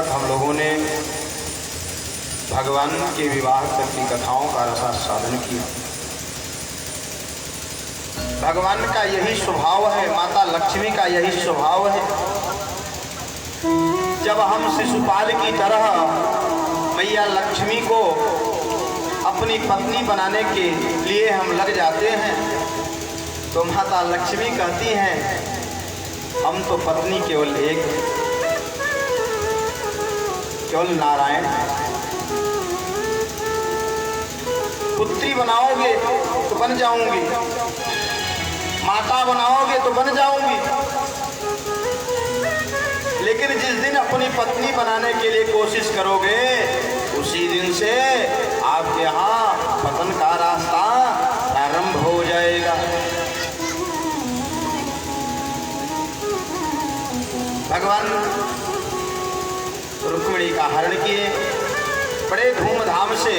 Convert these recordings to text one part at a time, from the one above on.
तक हम लोगों ने भगवान के विवाह तक की कथाओं का रसास्वादन किया। भगवान का यही स्वभाव है, माता लक्ष्मी का यही स्वभाव है। जब हम शिशुपाल की तरह मैया लक्ष्मी को अपनी पत्नी बनाने के लिए हम लग जाते हैं, तो माता लक्ष्मी कहती हैं हम तो पत्नी केवल एक, केवल नारायण। पुत्री बनाओगे तो बन जाऊंगी, माता बनाओगे तो बन जाऊंगी, लेकिन जिस दिन अपनी पत्नी बनाने के लिए कोशिश करोगे उसी दिन से आपके यहाँ पतन का रास्ता प्रारंभ हो जाएगा। भगवान रुक्मिणी का हरण किए, बड़े धूमधाम से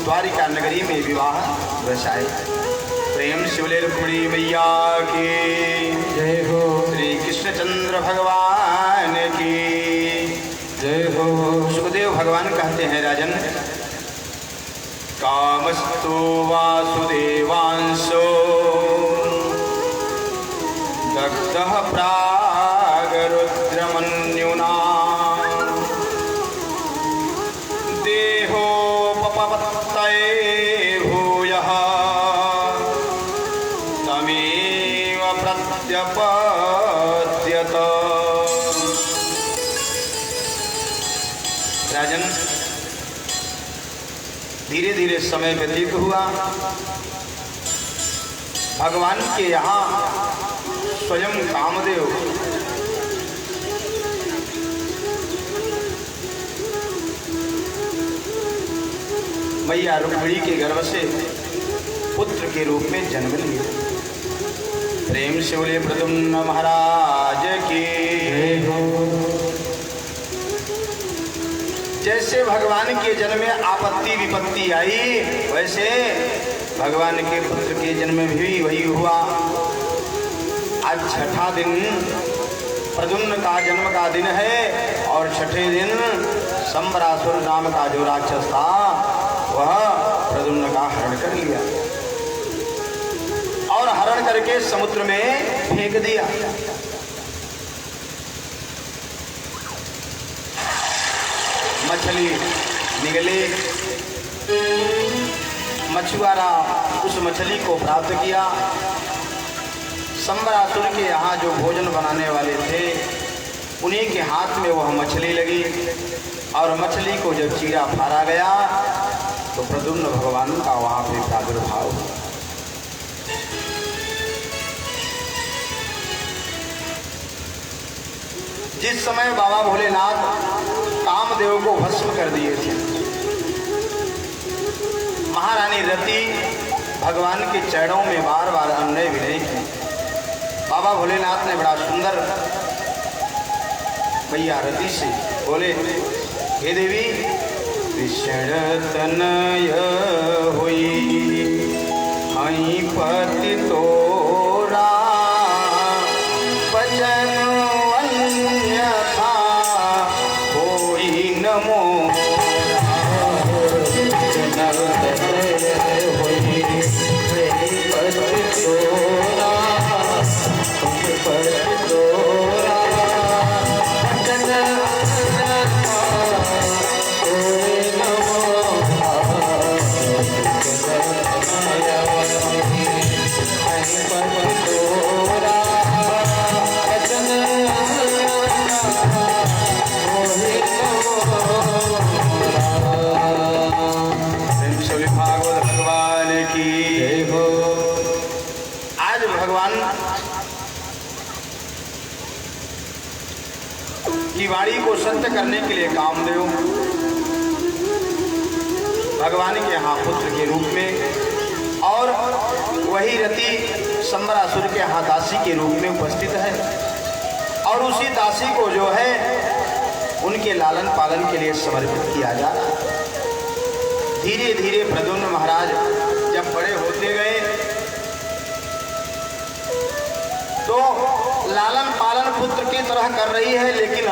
द्वारिका नगरी में विवाह रचाए। प्रेम से बोले रुक्मिणी मैया की जय हो, श्री कृष्णचंद्र भगवान की जय हो। सुखदेव भगवान कहते हैं राजन, कामस्तु वासुदेवांशो दग्धः प्रागरुद्रमन्युना देहोपपत्तये भूयः तमेव प्रत्यपद्यत। राजन, धीरे धीरे समय व्यतीत हुआ। भगवान के यहाँ स्वयं कामदेव मैया रुक्मिणी के गर्भ से पुत्र के रूप में जन्म लिया। प्रेम से बोले प्रद्युम्न महाराज की जय हो। जैसे भगवान के जन्म में आपत्ति विपत्ति आई, वैसे भगवान के पुत्र के जन्म में भी वही हुआ। आज छठा दिन प्रद्युम्न का जन्म का दिन है, और छठे दिन संबरासुर नाम का जो राक्षस था वह प्रद्युम्न का हरण कर लिया और हरण करके समुद्र में फेंक दिया। मछली निगले, मछुआरा उस मछली को प्राप्त किया। संबरासुर के यहाँ जो भोजन बनाने वाले थे उन्हीं के हाथ में वह मछली लगी, और मछली को जब चीरा फाड़ा गया तो प्रद्युम्न भगवान का वहाँ पे प्रादुर्भाव हुआ। जिस समय बाबा भोलेनाथ कामदेव को भस्म कर दिए थे, महारानी रति भगवान के चरणों में बार बार अन्वय विनय की। बाबा भोलेनाथ ने बड़ा सुंदर मैया रति से बोले, हे देवी कृष्ण तनय हुई हई पति तोरा वचन अन्यथा होई नमो। की वाणी को सत्य करने के लिए कामदेव भगवान के यहाँ पुत्र के रूप में, और वही रति संबरासुर के यहाँ दासी के रूप में उपस्थित है, और उसी दासी को जो है उनके लालन पालन के लिए समर्पित किया जा रहा। धीरे धीरे प्रद्युम्न महाराज जब बड़े होते गए तो लालन पालन पुत्र की तरह कर रही है, लेकिन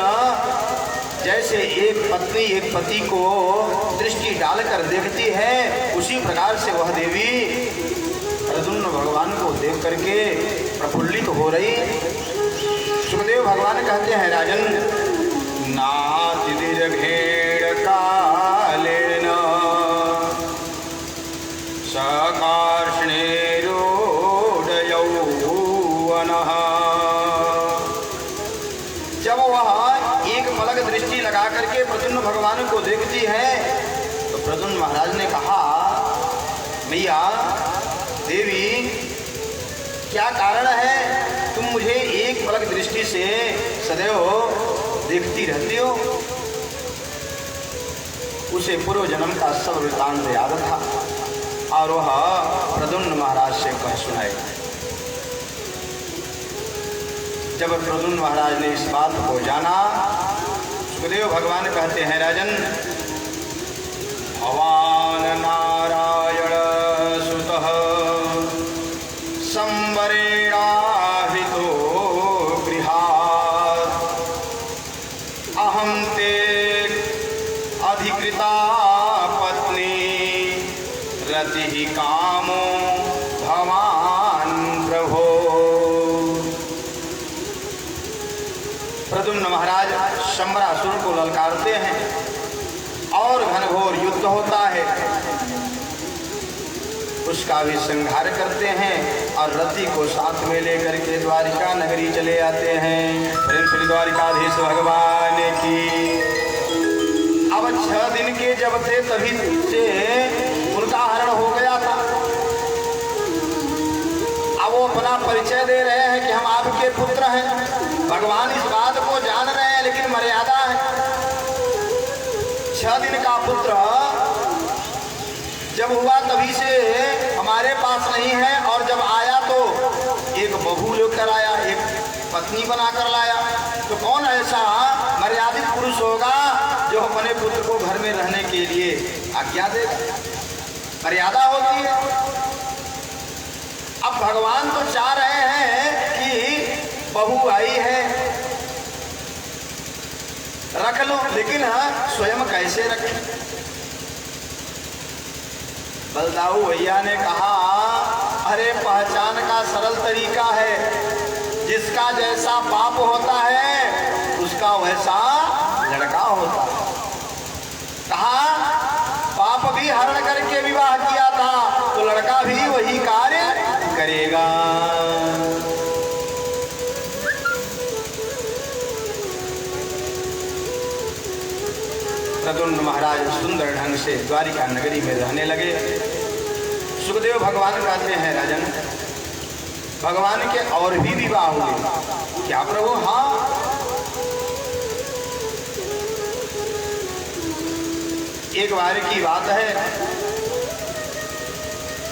जैसे एक पत्नी एक पति को दृष्टि डालकर देखती है, उसी प्रकार से वह देवी प्रद्युम्न भगवान को देख करके प्रफुल्लित हो रही। सुखदेव भगवान कहते हैं, राजन नाति दीर्घेण कालेन सकार्ष्णेरोदयौवनः। जब वह एक पलक दृष्टि लगा करके प्रद्युम्न भगवान को देखती है तो प्रद्युम्न महाराज ने कहा, मैया देवी क्या कारण है, तुम मुझे एक पलक दृष्टि से सदैव देखती रहती हो। उसे पूर्व जन्म का सब वृत्तांत याद था और वह प्रद्युम्न महाराज से कह सुनाए। जब प्रद्युम्न महाराज ने इस बात को जाना, सुखदेव भगवान कहते हैं, राजन भवान नारायण सुतः संवरेणाहितो गृहात् अहं ते अधिकृता पत्नी रतिः कामो भवान् प्रभो। प्रद्युम्न महाराज शंबरासुर को ललकारते हैं और घनघोर युद्ध होता है, उसका भी संहार करते हैं और रति को साथ में लेकर के द्वारिका नगरी चले आते हैं। प्रेम श्री द्वारिकाधीश भगवान की। अब 6 दिन के जब थे तभी से उनका हरण हो गया था। अब वो अपना परिचय दे रहे हैं कि हम आपके पुत्र हैं। भगवान इस बात को जान रहे हैं, लेकिन मर्यादा है। 6 दिन का पुत्र जब हुआ तभी से हमारे पास नहीं है, और जब आया तो एक बहू लेकर आया, एक पत्नी बनाकर लाया। तो कौन ऐसा मर्यादित पुरुष होगा जो अपने पुत्र को घर में रहने के लिए आज्ञा दे? मर्यादा होती है। अब भगवान तो चाह रहे हैं कि बहू आई है रख लो, लेकिन स्वयं कैसे रखें? बलदाऊ भैया ने कहा, अरे पहचान का सरल तरीका है, जिसका जैसा बाप होता है उसका वैसा लड़का होता है। कहा बाप भी हरण करके विवाह किया था तो लड़का भी वही कार्य करेगा। प्रद्युम्न महाराज सुंदर ढंग से द्वारिका नगरी में रहने लगे। सुखदेव भगवान कहते हैं, राजन भगवान के और भी विवाह हुए क्या प्रभु? हाँ, एक बार की बात है,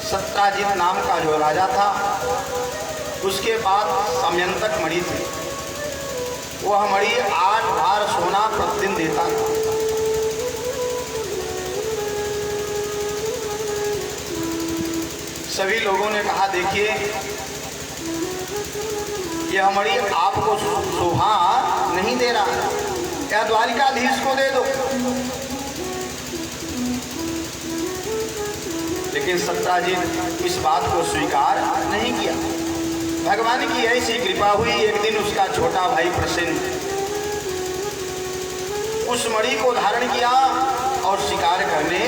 सत्राजित नाम का जो राजा था उसके पास समयंतक मणि थी। वह मणि 8 भार सोना प्रतिदिन देता था। सभी लोगों ने कहा, देखिए यह मणि आपको शोभा नहीं दे रहा, क्या द्वारिकाधीश को दे दो। लेकिन सत्राजित इस बात को स्वीकार नहीं किया। भगवान की ऐसी कृपा हुई, एक दिन उसका छोटा भाई प्रसेन उस मणि को धारण किया और शिकार करने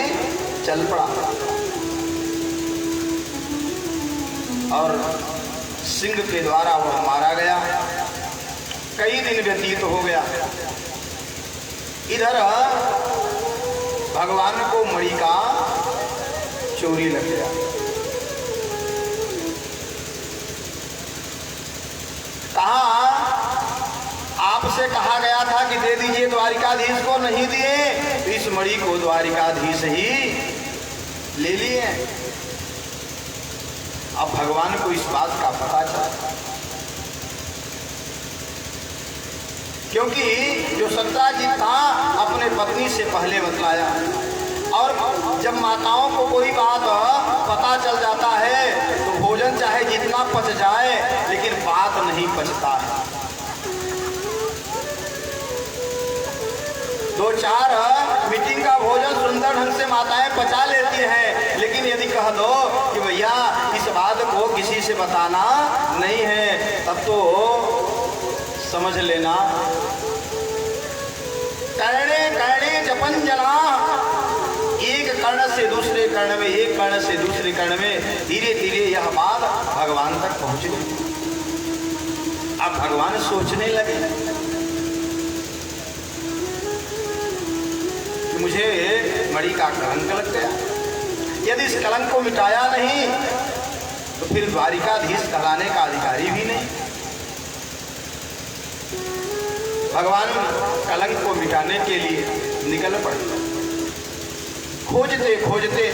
चल पड़ा और सिंह के द्वारा वह मारा गया। कई दिन व्यतीत हो गया। इधर भगवान को मणि का चोरी लग गया। कहा, आपसे कहा गया था कि दे दीजिए, द्वारिकाधीश को नहीं दिए, तो इस मणि को द्वारिकाधीश ही ले लिए। अब भगवान को इस बात का पता चला, क्योंकि जो सत्राजित था अपने पत्नी से पहले बतलाया, और जब माताओं को कोई बात पता चल जाता है तो भोजन चाहे जितना पच जाए लेकिन बात नहीं पचता है। दो चार मीटिंग का भोजन सुंदर ढंग से माताएं पचा लेती हैं, लेकिन यदि कह दो कि भैया इस बात को किसी से बताना नहीं है, तब तो समझ लेना कर्णे कर्णे जपन जना, एक कर्ण से दूसरे कर्ण में, एक कर्ण से दूसरे कर्ण में धीरे धीरे यह बात भगवान तक पहुंच गई। अब भगवान सोचने लगे कि मुझे मणि का कलंक लग गया, यदि इस कलंक को मिटाया नहीं तो फिर द्वारिकाधीश कहलाने का अधिकारी भी नहीं। भगवान कलंक को मिटाने के लिए निकल पड़े। खोजते खोजते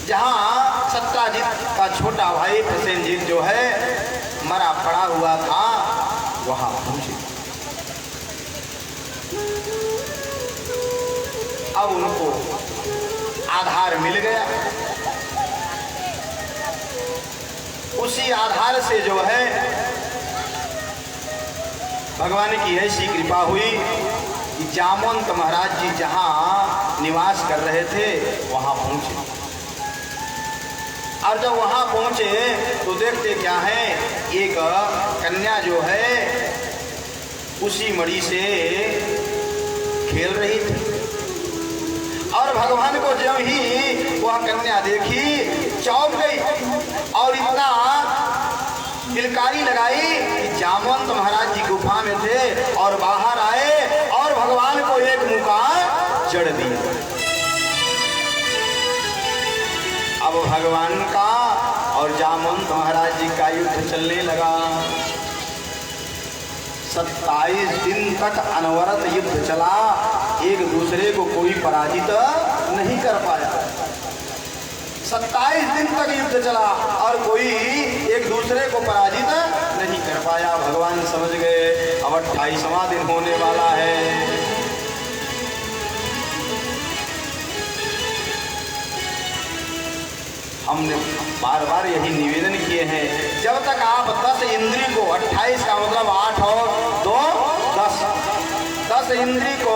जहां सत्राजित का छोटा भाई प्रसेनजीत जो है मरा पड़ा हुआ था, वहां पहुंचे। अब उनको आधार मिल गया, उसी आधार से जो है भगवान की ऐसी कृपा हुई कि जामवंत महाराज जी जहां निवास कर रहे थे वहां पहुंचे। और जब वहां पहुंचे तो देखते क्या है, एक कन्या जो है उसी मणि से खेल रही थी। और भगवान को जब ही वह कन्या देखी चौंक गई और इतना किलकारी लगाई कि जामवंत महाराज जी गुफा में थे और बाहर आए और भगवान को एक मुका जड़ दिया। अब भगवान का और जामवंत महाराज जी का युद्ध चलने लगा। 27 दिन तक अनवरत युद्ध चला, एक दूसरे को कोई पराजित नहीं कर पाया। 27 दिन तक युद्ध चला और कोई एक दूसरे को पराजित नहीं कर पाया। भगवान समझ गए अब 28वां दिन होने वाला है। हमने बार बार यही निवेदन किए हैं, जब तक आप 10 इंद्री को, 28 का मतलब 8 और 2 10 इंद्री को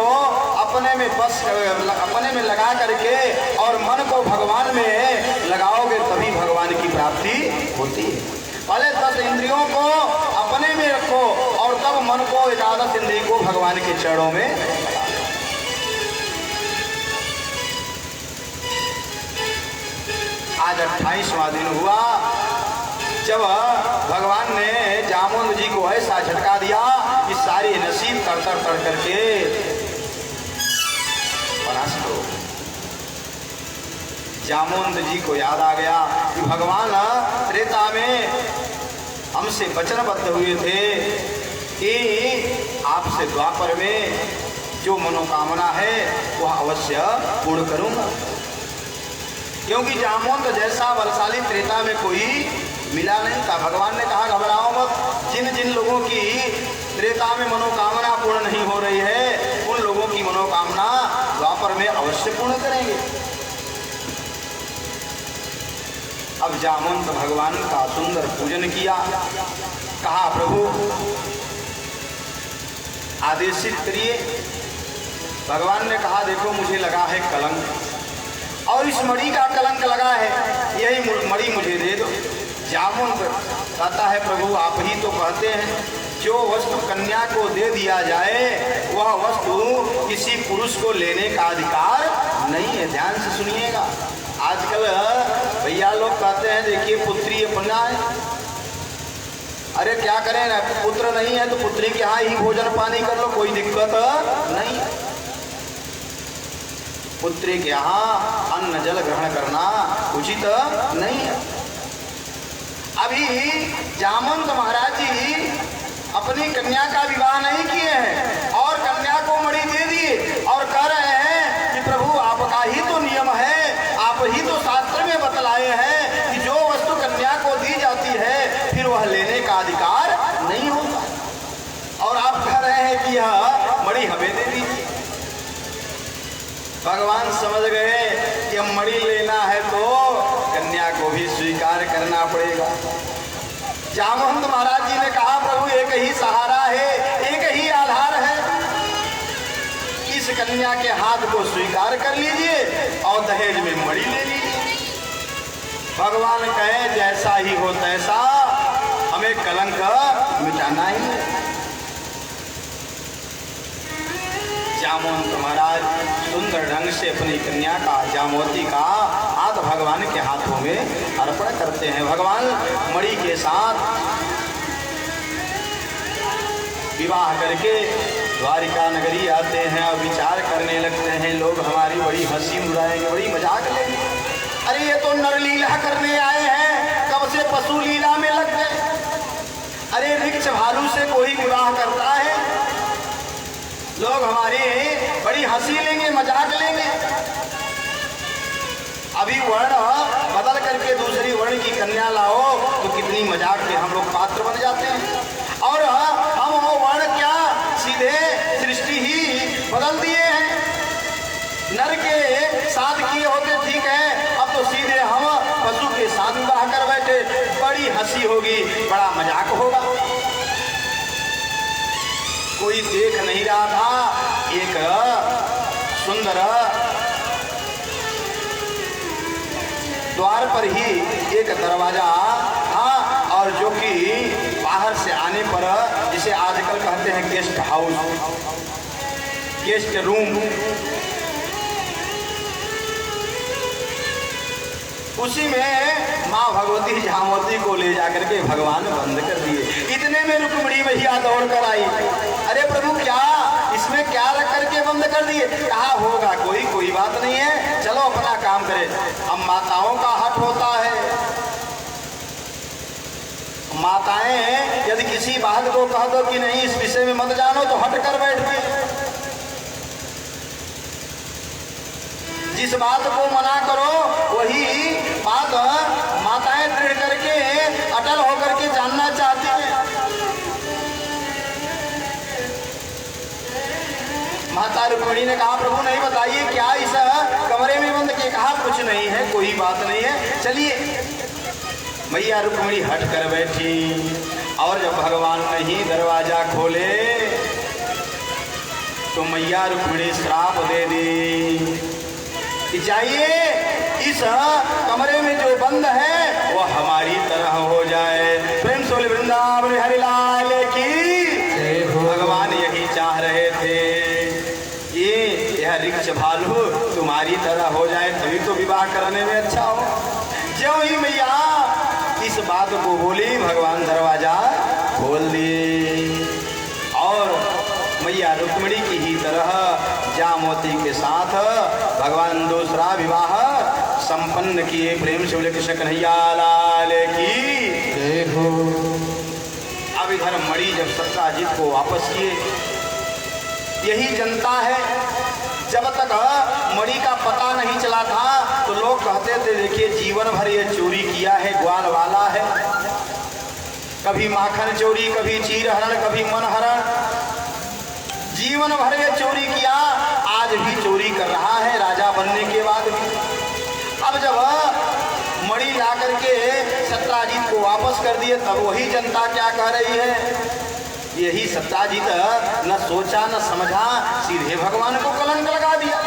अपने में बस अपने में लगा करके और मन को भगवान में लगाओगे तभी भगवान की प्राप्ति होती है। पहले 10 इंद्रियों को अपने में रखो और तब मन को, एकादश इंद्री को भगवान के चरणों में। आज 28वां दिन हुआ जब भगवान ने जामवंत जी को ऐसा झटका दिया कि सारी नसीब तर करके परास्त हो। जामवंत जी को याद आ गया कि भगवान त्रेता में हमसे वचनबद्ध हुए थे कि आपसे द्वापर में जो मनोकामना है वह अवश्य पूर्ण करूंगा। क्योंकि जामवंत जैसा बलशाली त्रेता में कोई मिला नहीं था। भगवान ने कहा घबराओ मत, जिन जिन लोगों की त्रेता में मनोकामना पूर्ण नहीं हो रही है उन लोगों की मनोकामना द्वापर में अवश्य पूर्ण करेंगे। अब जामवंत भगवान का सुंदर पूजन किया, कहा प्रभु आदेशित करिए। भगवान ने कहा देखो मुझे लगा है कलंक और इस मणि का कलंक लगा है, यही मणि मुझे दे दो। जामवंत कहता है प्रभु आप ही तो कहते हैं जो वस्तु कन्या को दे दिया जाए वह वस्तु किसी पुरुष को लेने का अधिकार नहीं है। ध्यान से सुनिएगा, आजकल भैया लोग कहते हैं देखिए पुत्री अपना है, अरे क्या करें ना, पुत्र नहीं है तो पुत्री के यहाँ ही भोजन पानी कर लो, कोई दिक्कत नहीं। पुत्री के यहाँ अन्न जल ग्रहण करना उचित नहीं है। अभी जामवंत महाराज जी अपनी कन्या का विवाह नहीं किए हैं और कन्या को मणि दे दिए और कह रहे हैं कि प्रभु आपका ही तो नियम है, आप ही तो शास्त्र में बतलाए हैं कि जो वस्तु कन्या को दी जाती है फिर वह लेने का अधिकार नहीं होगा, और आप कह रहे हैं कि यह मणि हमें दे दीजिए। भगवान समझ गए कि हम मणि लेना है तो कन्या को भी स्वीकार करना पड़ेगा। जामवंत महाराज जी ने कहा प्रभु एक ही सहारा है, एक ही आधार है, इस कन्या के हाथ को स्वीकार कर लीजिए और दहेज में मणि ले लीजिए। भगवान कहे जैसा ही हो तैसा, हमें कलंक मिटाना ही है। जामवंत महाराज सुंदर ढंग से अपनी कन्या का, जामवती का हाथ भगवान के हाथों में अर्पण करते हैं। भगवान मणि के साथ विवाह करके द्वारिका नगरी आते हैं और विचार करने लगते हैं, लोग हमारी बड़ी हंसी उड़ाएंगे, बड़ी मजाक लेंगे। अरे ये तो नरलीला करने आए हैं, कब से पशु लीला में लग गए। अरे रिक्ष भालू से कोई विवाह करता है, लोग हमारी बड़ी हंसी लेंगे, मजाक लेंगे। अभी वर्ण बदल करके दूसरी वर्ण की कन्या लाओ तो कितनी मजाक के हम लोग पात्र बन जाते हैं। और हम वो वर्ण क्या सीधे सृष्टि ही बदल दिए हैं। नर के साथ किए होते ठीक है, अब तो सीधे हम पशु के साथ विवाह कर बैठे, बड़ी हंसी होगी, बड़ा मजाक होगा। कोई देख नहीं रहा था, एक सुंदर द्वार पर ही एक दरवाजा था, और जो कि बाहर से आने पर जिसे आजकल कहते हैं गेस्ट हाउस, गेस्ट रूम, उसी में माँ भगवती जामवती को ले जाकर के भगवान बंद कर दिए। इतने में रुक्मिणी मैया दौड़ कर आई, अरे प्रभु क्या इसमें क्या रख करके बंद कर दिए? कहा होगा कोई बात नहीं है, चलो अपना काम करें। अब माताओं का हट होता है, माताएं यदि किसी बात को कह दो कि नहीं इस विषय में मत जानो तो हट कर बैठ गए। जिस बात को मना करो वही बात माताएं दृढ़ करके अटल होकर के जानना चाहती हैं। माता रुक्मिणी ने कहा प्रभु नहीं बताइए क्या इस कमरे में बंद किए? कहा कुछ नहीं है, कोई बात नहीं है, चलिए। मैया रुक्मिणी हट कर बैठी, और जब भगवान ने ही दरवाजा खोले तो मैया रुक्मिणी श्राप दे दी कि चाहिए इस कमरे में जो बंद है वो हमारी तरह हो जाए। प्रेम से बोले वृंदावन हरिलाल की। भगवान यही चाह रहे थे, यह रिक्ष भालू तुम्हारी तरह हो जाए, तभी तो विवाह करने में अच्छा हो। जो ही मैया इस बात को बोली, भगवान दरवाजा खोल दिए और मैया रुक्मिणी की ही तरह जामवती के साथ भगवान दूसरा विवाह संपन्न किए। प्रेम से बोले कृष्ण कन्हैया लाल की जय हो। अब इधर मणि जब सत्ताजीत को वापस किए, यही जनता है, जब तक मणि का पता नहीं चला था तो लोग कहते थे देखिए जीवन भर ये चोरी किया है, ग्वाल वाला है, कभी माखन चोरी, कभी चीर हरण, कभी मन हरण, जीवन भर ये चोरी किया, आज भी चोरी कर रहा है राजा बनने के बाद भी। अब जब मणि ला करके सत्ताजीत को वापस कर दिए तब वही जनता क्या कह रही है, यही सत्ताजीत न सोचा न समझा, सीधे भगवान को कलंक लगा दिया।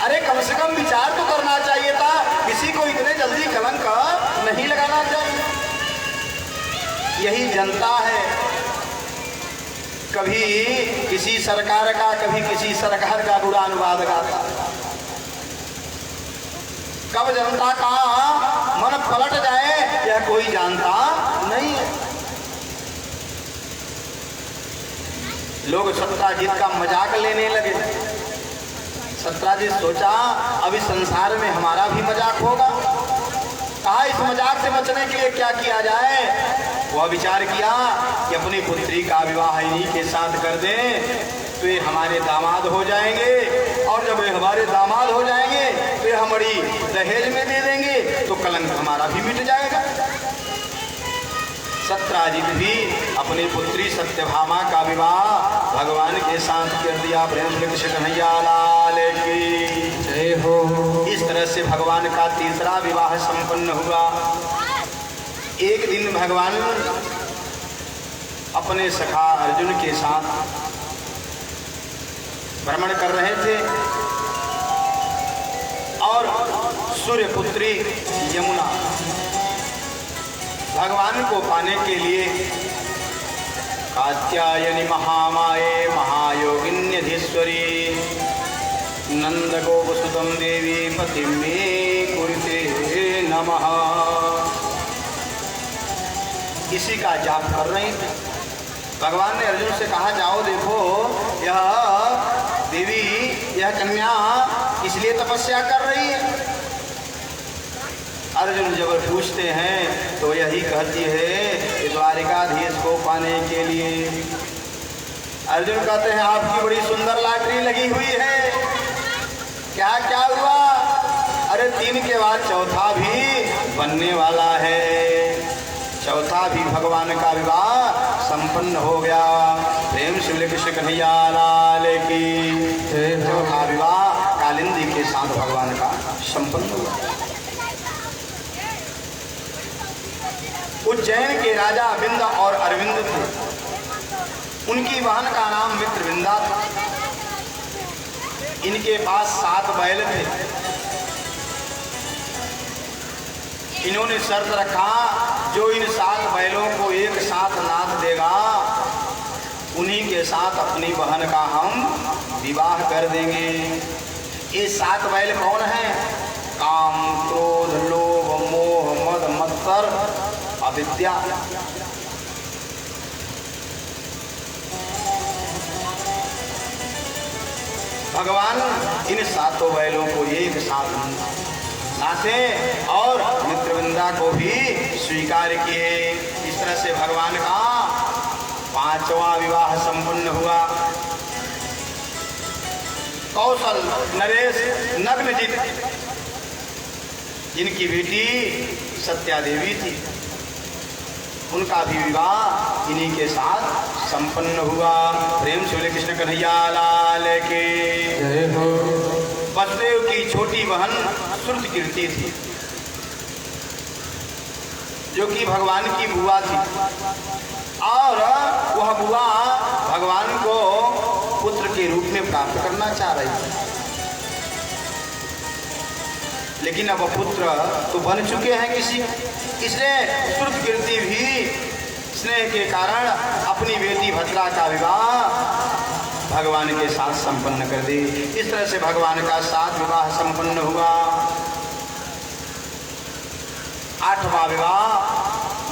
अरे कम से कम विचार तो करना चाहिए था, किसी को इतने जल्दी कलंक नहीं लगाना चाहिए। यही जनता है, कभी किसी सरकार का, कभी किसी सरकार का बुरा अनुवाद गाता, कब जनता का मन पलट जाए यह कोई जानता नहीं है। लोग सत्ताजीत का मजाक लेने लगे। सत्ताजीत सोचा अभी संसार में हमारा भी मजाक होगा, कहा इस मजाक से बचने के लिए क्या किया जाए। वह विचार किया कि अपनी पुत्री का विवाह इन्हीं के साथ कर दें तो ये हमारे दामाद हो जाएंगे, और जब ये हमारे दामाद हो जाएंगे तो ये हमारी दहेज में दे देंगे तो कलंक हमारा भी मिट जाएगा। सत्ताजीत भी अपनी पुत्री सत्यभामा का विवाह भगवान के साथ कर दिया। प्रेम से कृष्ण कन्हैया लाल की जय हो। इस तरह से भगवान का तीसरा विवाह संपन्न हुआ। एक दिन भगवान अपने सखा अर्जुन के साथ भ्रमण कर रहे थे और सूर्यपुत्री यमुना भगवान को पाने के लिए कात्यायनी महामाये महायोगिन्यधीश्वरी नंदगोपसुतं देवी पतिं मे कुरुते नमः इसी का जाप कर रहे थे। भगवान ने अर्जुन से कहा जाओ देखो यह देवी यह कन्या इसलिए तपस्या कर रही है। अर्जुन जब पूछते हैं तो यही कहती है कि द्वारिकाधीश को पाने के लिए। अर्जुन कहते हैं आपकी बड़ी सुंदर लॉटरी लगी हुई है। क्या क्या हुआ? अरे 3 के बाद चौथा भी बनने वाला है। चौथा भी भगवान का विवाह संपन्न हो गया। प्रेम से बोले कृष्ण कन्हैया लाल की। चौथा विवाह कालिंदी के साथ भगवान का संपन्न हुआ। उज्जैन के राजा विंद और अरविंद थे। उनकी बहन का नाम मित्रविंदा था। इनके पास 7 बैल थे। इन्होंने शर्त रखा जो इन 7 बैलों को एक साथ नाथ देगा उन्हीं के साथ अपनी बहन का हम विवाह कर देंगे। ये 7 बैल कौन हैं? काम, क्रोध, लोभ, मोह, मद, मत्सर, अविद्या। भगवान इन 7 बैलों को एक साथ नाथे और मित्रविंदा को भी स्वीकार किए। इस तरह से भगवान का 5वां विवाह संपन्न हुआ। कौशल, नरेश, नग्नजित जिनकी बेटी सत्या देवी थी उनका भी विवाह इन्हीं के साथ संपन्न हुआ। प्रेम से बोले कृष्ण कन्हैया लाल के। वसुदेव की छोटी बहन श्रुतकीर्ति थी जो कि भगवान की बुआ थी और वह बुआ भगवान को पुत्र के रूप में प्राप्त करना चाह रही थी। लेकिन अब पुत्र तो बन चुके हैं किसी, इसलिए श्रुतकीर्ति भी स्नेह के कारण अपनी बेटी भद्रा का विवाह भगवान के साथ संपन्न कर दी। इस तरह से भगवान का 7 विवाह संपन्न हुआ। 8वां विवाह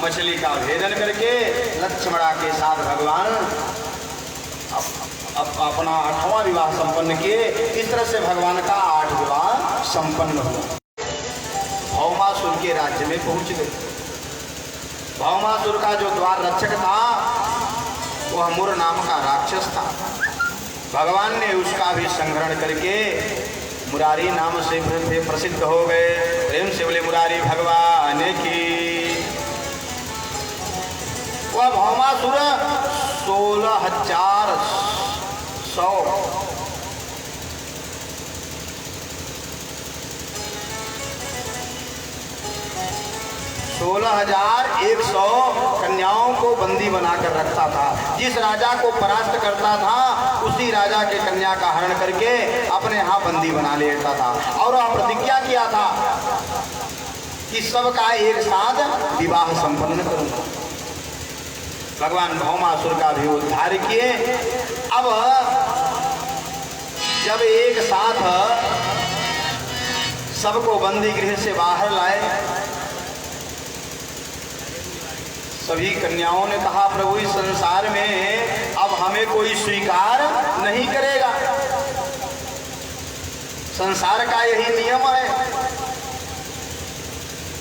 मछली का भेदन करके लक्ष्मणा के साथ भगवान अपना 8वां विवाह संपन्न किए। इस तरह से भगवान का 8 विवाह संपन्न हुआ। भौमासुर के राज्य में पहुंच गए। भौमासुर का जो द्वार रक्षक था वह मुर नाम का राक्षस था। भगवान ने उसका भी संहरण करके मुरारी नाम से प्रसिद्ध हो गए। प्रेम से बोले मुरारी भगवान की। वह भौमासुर 16,100 कन्याओं को बंदी बनाकर रखता था। जिस राजा को परास्त करता था उसी राजा के कन्या का हरण करके अपने यहाँ बंदी बना लेता था और वह प्रतिज्ञा किया था कि सबका एक साथ विवाह संपन्न करूंगा। भगवान भौमासुर का भी उद्धार किए। अब जब एक साथ सबको बंदी गृह से बाहर लाए, सभी कन्याओं ने कहा प्रभु इस संसार में अब हमें कोई स्वीकार नहीं करेगा। संसार का यही नियम है।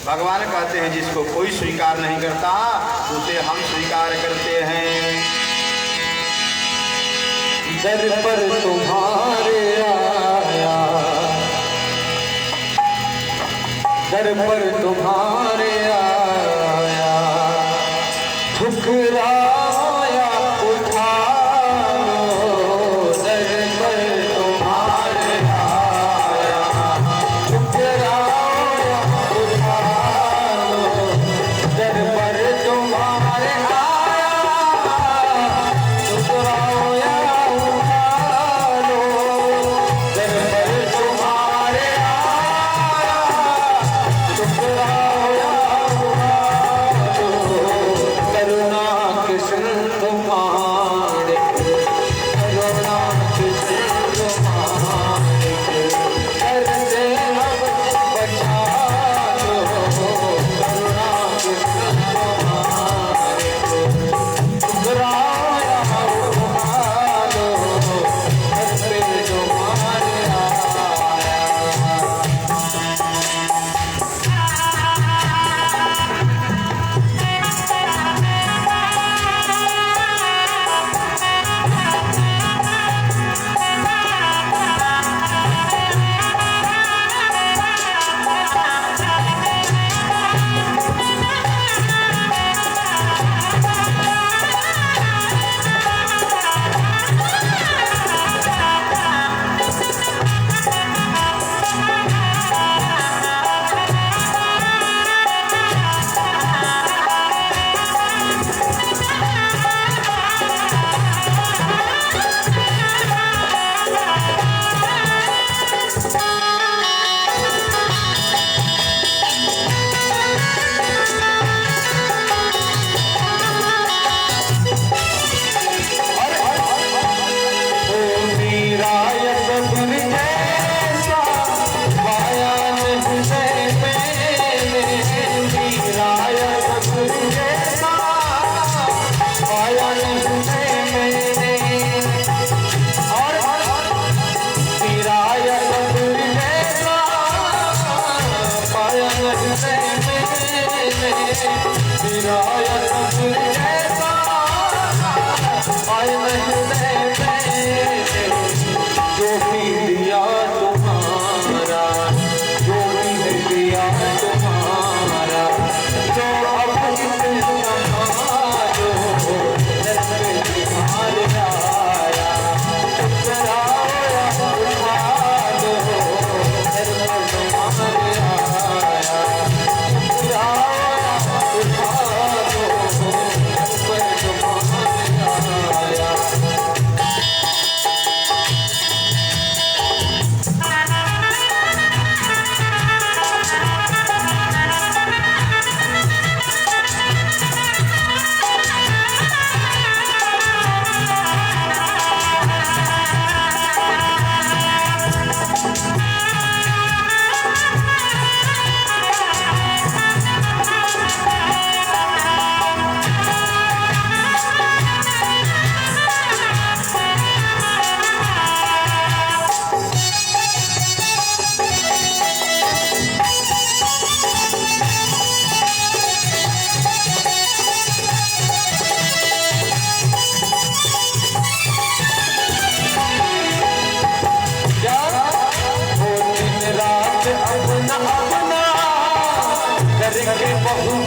भगवान कहते हैं जिसको कोई स्वीकार नहीं करता उसे हम स्वीकार करते हैं। दर पर तुम्हारे आया, दर पर तुम्हारे आया, ठुकराया उठा लो। दर पर तुम्हारे आया, ठुकराया उठा लो। दर पर तुम्हारे आया, ठुकराया उठा लो। बहु